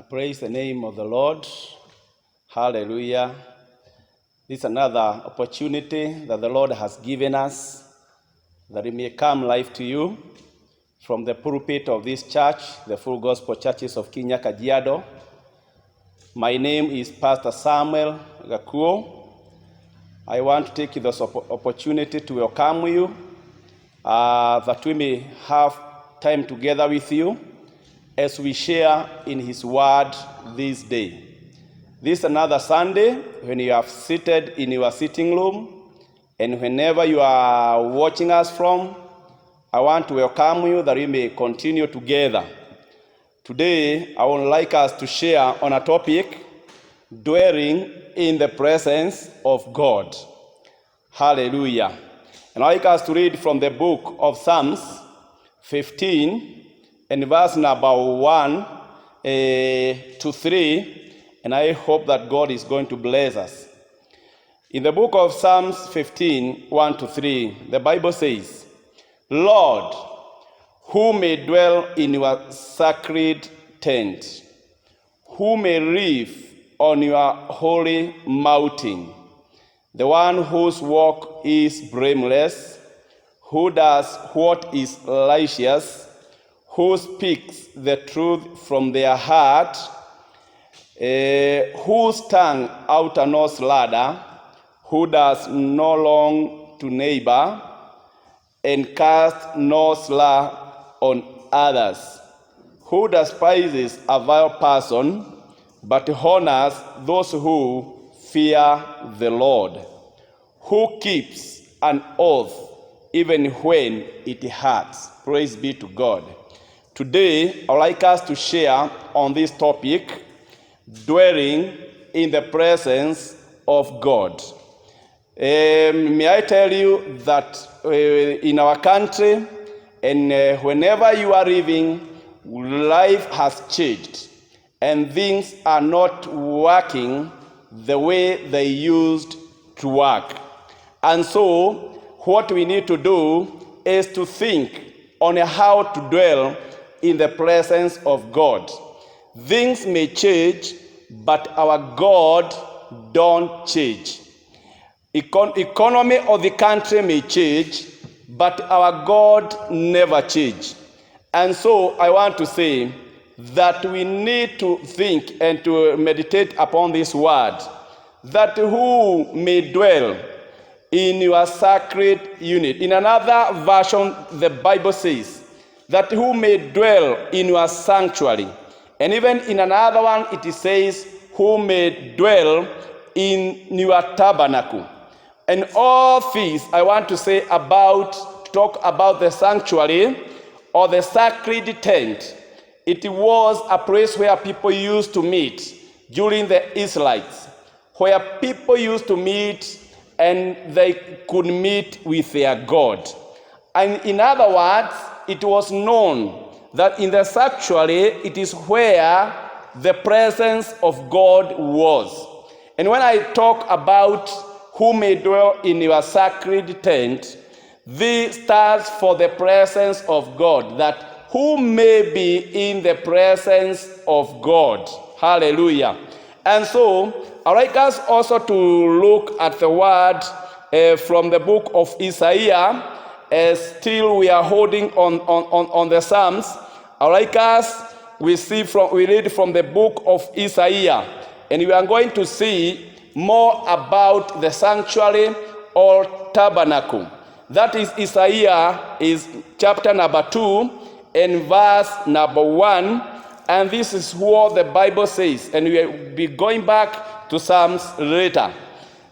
Praise the name of the Lord. Hallelujah. This is another opportunity that the Lord has given us, that it may come live to you from the pulpit of this church, the Full Gospel Churches of Kinya, Kajiado. My name is Pastor Samuel Gakuo. I want to take this opportunity to welcome you, that we may have time together with you as we share in His Word this day. This is another Sunday when you have seated in your sitting room, and whenever you are watching us from, I want to welcome you that we may continue together. Today, I would like us to share on a topic, dwelling in the presence of God. Hallelujah. And I'd like us to read from the book of Psalms 15 and verse number 1 to 3, and I hope that God is going to bless us. In the book of Psalms 15, 1 to 3, the Bible says, Lord, who may dwell in your sacred tent, who may live on your holy mountain, the one whose walk is blameless, who does what is righteous, who speaks the truth from their heart, whose tongue utter no slander, who does no wrong to neighbor, and cast no slur on others, who despises a vile person, but honors those who fear the Lord, who keeps an oath even when it hurts. Praise be to God. Today, I would like us to share on this topic, dwelling in the presence of God. May I tell you that in our country, and whenever you are living, life has changed, and things are not working the way they used to work. And so, what we need to do is to think on how to dwell in the presence of God. Things may change, but our God don't change. Economy of the country may change, but our God never change. And so I want to say that we need to think and to meditate upon this word, that who may dwell in your sacred unit. In another version, the Bible says that who may dwell in your sanctuary. And even in another one, it says who may dwell in your tabernacle. And all these I want to say talk about the sanctuary or the sacred tent. It was a place where people used to meet during the Israelites, where people used to meet and they could meet with their God. And in other words, it was known that in the sanctuary, it is where the presence of God was. And when I talk about who may dwell in your sacred tent, this stands for the presence of God, that who may be in the presence of God. Hallelujah. And so, I'd like us also to look at the word from the book of Isaiah. Still we are holding on the Psalms. I'd like us, we read from the book of Isaiah, and we are going to see more about the sanctuary or tabernacle. That is Isaiah is chapter number 2 and verse number 1. And this is what the Bible says. And we will be going back to Psalms later.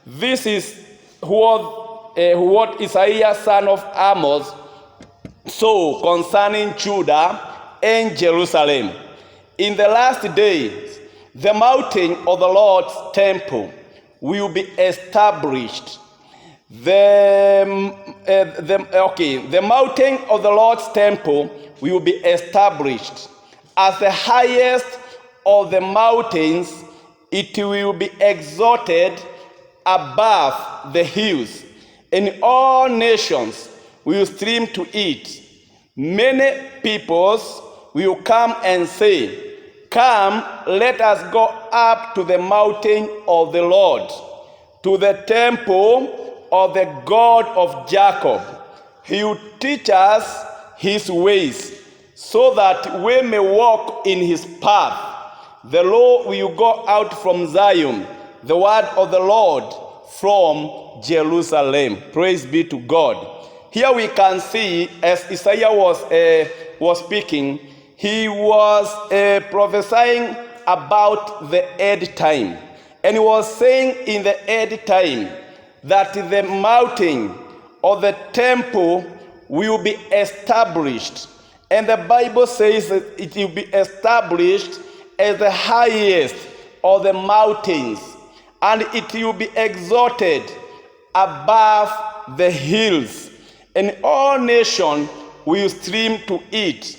This is what Isaiah, son of Amos, saw concerning Judah and Jerusalem. In the last days, the mountain of the Lord's temple will be established. The mountain of the Lord's temple will be established. As the highest of the mountains, it will be exalted above the hills, and all nations will stream to it. Many peoples will come and say, Come, let us go up to the mountain of the Lord, to the temple of the God of Jacob. He will teach us his ways, so that we may walk in his path. The Lord will go out from Zion, the word of the Lord from Jerusalem. Praise be to God. Here we can see, as Isaiah was speaking, he was prophesying about the end time. And he was saying in the end time that the mountain or the temple will be established. And the Bible says that it will be established as the highest of the mountains, and it will be exalted above the hills, and all nations will stream to it.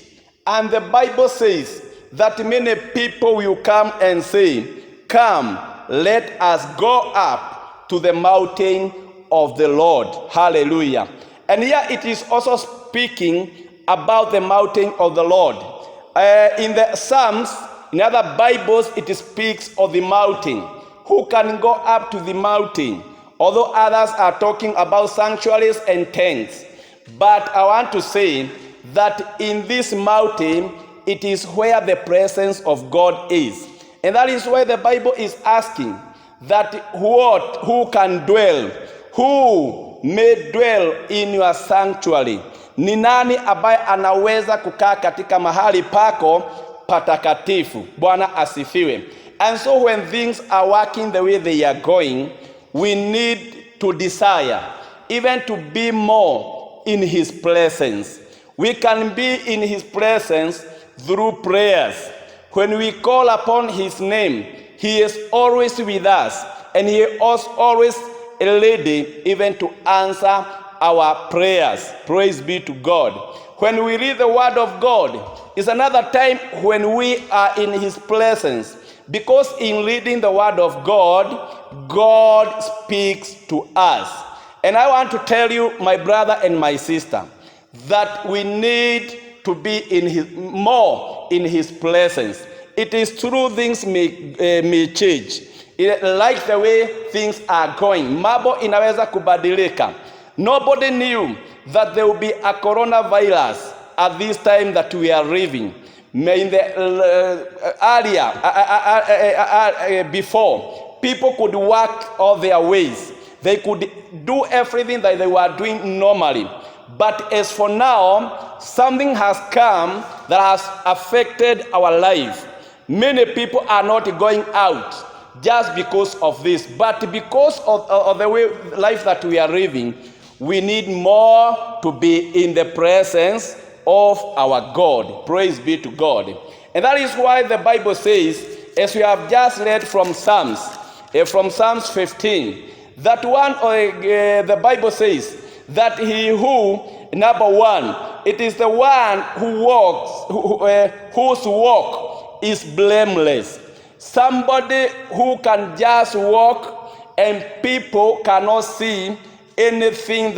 And the Bible says that many people will come and say, come, let us go up to the mountain of the Lord. Hallelujah. And here it is also speaking about the mountain of the Lord. In the Psalms, in other Bibles, it speaks of the mountain. Who can go up to the mountain? Although others are talking about sanctuaries and tents. But I want to say that in this mountain, it is where the presence of God is. And that is why the Bible is asking that who can dwell? Who may dwell in your sanctuary? Ni nani ambaye anaweza kukaa katika mahali pako patakatifu? Bwana asifiwe. And so when things are working the way they are going, we need to desire even to be more in his presence. We can be in his presence through prayers. When we call upon his name, he is always with us, and he is always ready even to answer our prayers. Praise be to God. When we read the word of God, it's another time when we are in his presence, because in reading the word of God, God speaks to us. And I want to tell you, my brother and my sister, that we need to be in more in his presence. It is true things may change. Like the way things are going, mambo inaweza kubadilika. Nobody knew that there will be a coronavirus at this time that we are living. In the earlier, before, people could work all their ways. They could do everything that they were doing normally. But as for now, something has come that has affected our life. Many people are not going out just because of this. But because of the way life that we are living, we need more to be in the presence of our God. Praise be to God. And that is why the Bible says, as we have just read from Psalms 15, that one, the Bible says that he who, number one, it is the one who walks, whose walk is blameless. Somebody who can just walk and people cannot see anything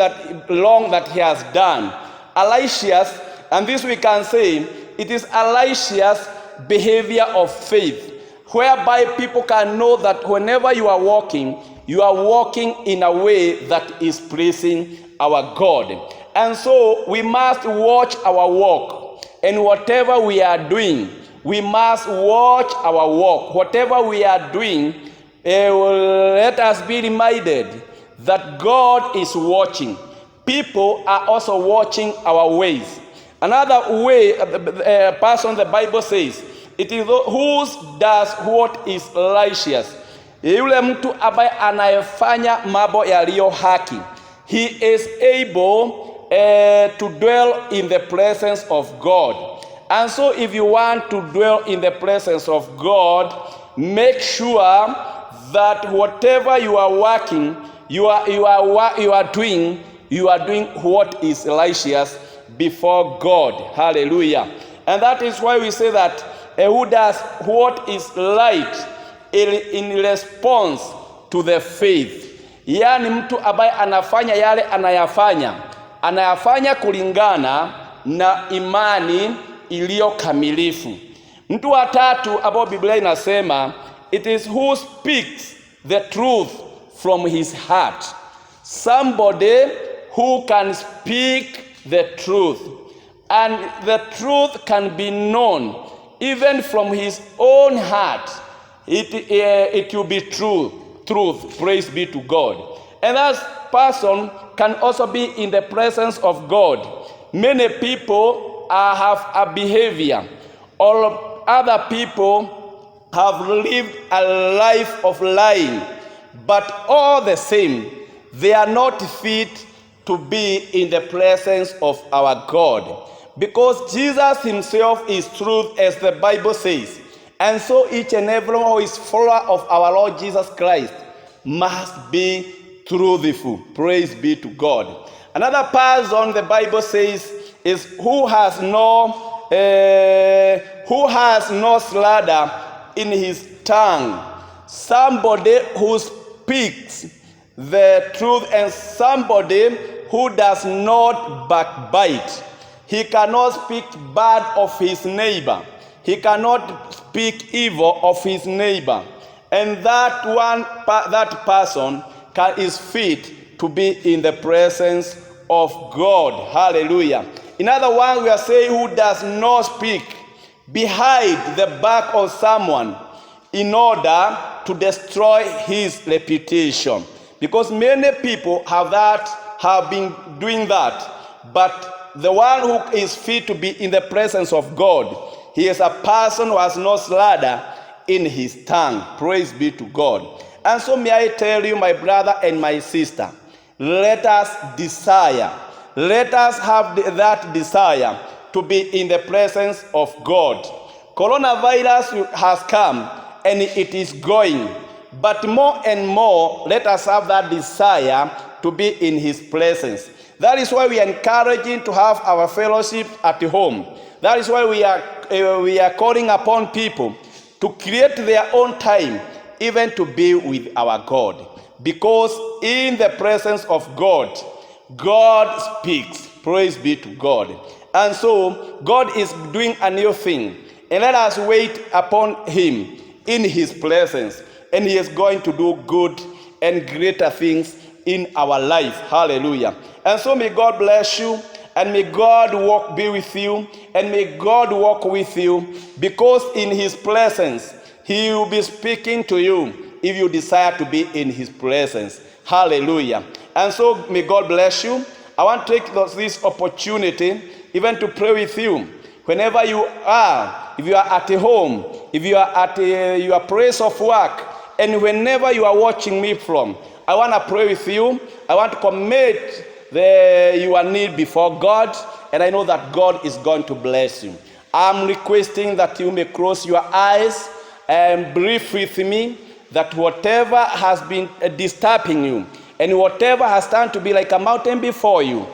wrong that he has done. Elisha's, and this we can say, it is Elisha's behavior of faith, whereby people can know that whenever you are walking in a way that is pleasing our God. And so we must watch our walk, and whatever we are doing, we must watch our walk. Whatever we are doing, let us be reminded that God is watching. People are also watching our ways. Another way, person, the Bible says, it is who does what is righteous. Yule mtu ambaye anayefanya mambo yaliyo haki. He is able to dwell in the presence of God. And so if you want to dwell in the presence of God, make sure that whatever you are working, you are doing what is righteous before God. Hallelujah. And that is why we say that who does what is right in response to the faith. Yani mtu ambaye anafanya yale anayafanya kulingana na imani iliyo kamilifu. Mtu wa tatu ambao Biblia inasema it is who speaks the truth from his heart. Somebody who can speak the truth, and the truth can be known even from his own heart. It will be truth. Praise be to God. And that person can also be in the presence of God. Many people have a behavior, or other people have lived a life of lying, but all the same, they are not fit to be in the presence of our God. Because Jesus himself is truth, as the Bible says. And so each and every one who is follower of our Lord Jesus Christ must be truthful. Praise be to God. Another person the Bible says is who has no slander in his tongue. Somebody who speaks the truth, and somebody who does not backbite. He cannot speak bad of his neighbor. He cannot speak evil of his neighbor. And that person is fit to be in the presence of God. Hallelujah. In other words, we are saying who does not speak behind the back of someone in order to destroy his reputation. Because many people have been doing that. But the one who is fit to be in the presence of God, he is a person who has no slander in his tongue. Praise be to God. And so may I tell you, my brother and my sister, let us desire, let us have that desire to be in the presence of God. Coronavirus has come and it is going. But more and more, let us have that desire to be in his presence. That is why we are encouraging to have our fellowship at home. That is why we are calling upon people to create their own time, even to be with our God. Because in the presence of God, God speaks. Praise be to God. And so God is doing a new thing. And let us wait upon him in his presence. And he is going to do good and greater things in our life. Hallelujah. And so may God bless you, and may God be with you, and may God walk with you, because in his presence he will be speaking to you if you desire to be in his presence. Hallelujah. And so may God bless you. I want to take this opportunity even to pray with you. Whenever you are, if you are at home, if you are at your place of work, and whenever you are watching me from, I want to pray with you. I want to commit your need before God, and I know that God is going to bless you. I'm requesting that you may close your eyes and breathe with me, that whatever has been disturbing you, and whatever has turned to be like a mountain before you,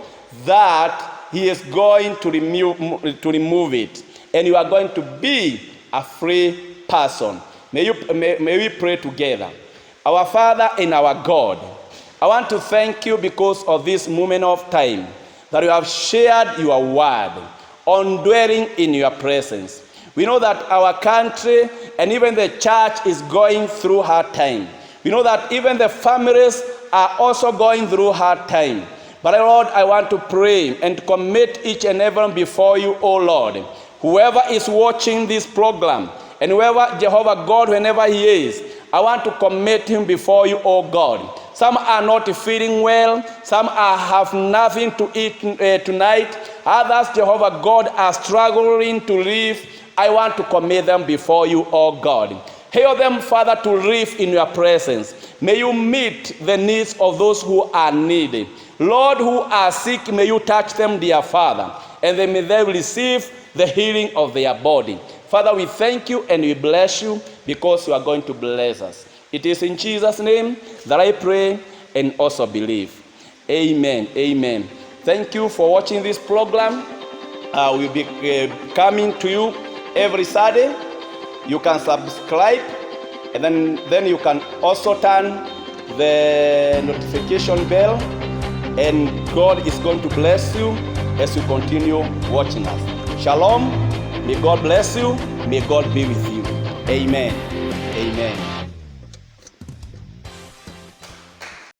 that he is going to remove it, and you are going to be a free person. May we pray together. Our Father and our God, I want to thank you because of this moment of time that you have shared your word on dwelling in your presence. We know that our country and even the church is going through hard time. We know that even the families are also going through hard time. But Lord, I want to pray and to commit each and every one before you, O Lord. Whoever is watching this program, and whoever, Jehovah God, whenever he is, I want to commit him before you, O God. Some are not feeling well. Some have nothing to eat tonight. Others, Jehovah God, are struggling to live. I want to commit them before you, O God. Help them, Father, to live in your presence. May you meet the needs of those who are needy. Lord, who are sick, may you touch them, dear Father, and may they receive the healing of their body. Father, we thank you and we bless you because you are going to bless us. It is in Jesus' name that I pray and also believe. Amen. Amen. Thank you for watching this program. We'll be coming to you every Saturday. You can subscribe, and then you can also turn the notification bell, and God is going to bless you as you continue watching us. Shalom. May God bless you. May God be with you. Amen. Amen.